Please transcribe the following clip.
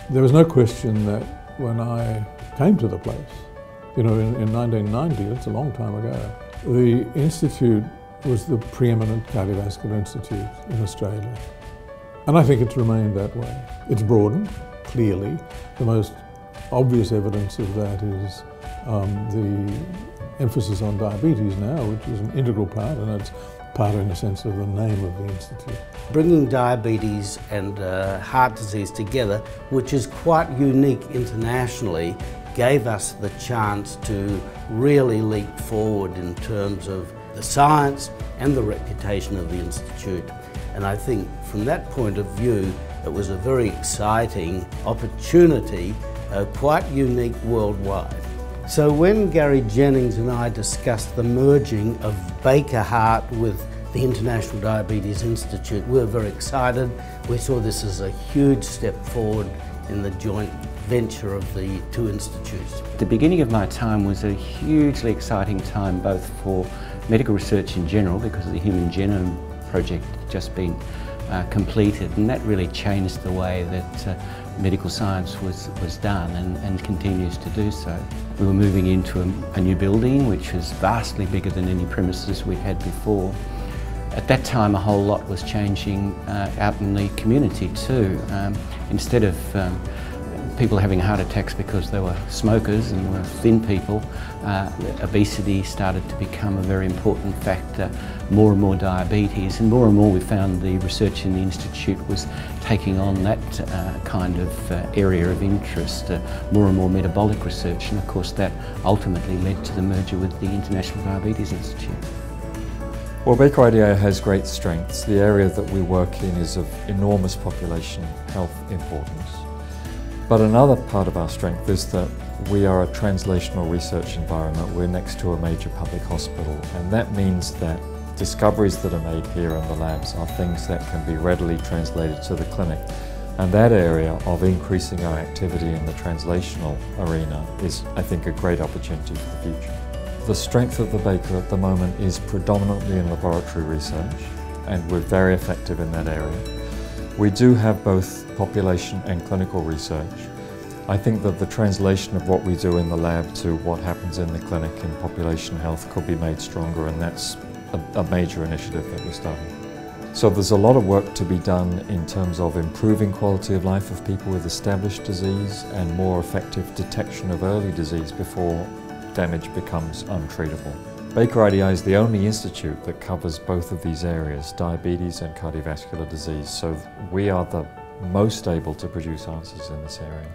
There was no question that when I came to the place, in 1990, that's a long time ago, the Institute was the preeminent cardiovascular institute in Australia. And I think it's remained that way. It's broadened, clearly. The most obvious evidence of that is the emphasis on diabetes now, which is an integral part, and it's part, in a sense, of the name of the Institute. Bringing diabetes and heart disease together, which is quite unique internationally, gave us the chance to really leap forward in terms of the science and the reputation of the Institute. And I think from that point of view, it was a very exciting opportunity, quite unique worldwide. So when Gary Jennings and I discussed the merging of Baker Heart with the International Diabetes Institute, we were very excited. We saw this as a huge step forward in the joint venture of the two institutes. The beginning of my time was a hugely exciting time, both for medical research in general, because the Human Genome Project had just been completed, and that really changed the way that medical science was done and continues to do so. We were moving into a new building which was vastly bigger than any premises we'd had before. At that time a whole lot was changing out in the community too. Instead of people having heart attacks because they were smokers and were thin people, obesity started to become a very important factor, more and more diabetes, and more we found the research in the Institute was taking on that kind of area of interest, more and more metabolic research, and of course that ultimately led to the merger with the International Diabetes Institute. Well, Baker IDI has great strengths. The area that we work in is of enormous population health importance. But another part of our strength is that we are a translational research environment. We're next to a major public hospital, and that means that discoveries that are made here in the labs are things that can be readily translated to the clinic. And that area of increasing our activity in the translational arena is, I think, a great opportunity for the future. The strength of the Baker at the moment is predominantly in laboratory research, and we're very effective in that area. We do have both population and clinical research. I think that the translation of what we do in the lab to what happens in the clinic in population health could be made stronger, and that's a major initiative that we're starting. So there's a lot of work to be done in terms of improving quality of life of people with established disease and more effective detection of early disease before damage becomes untreatable. Baker IDI is the only institute that covers both of these areas, diabetes and cardiovascular disease, so we are the most able to produce answers in this area.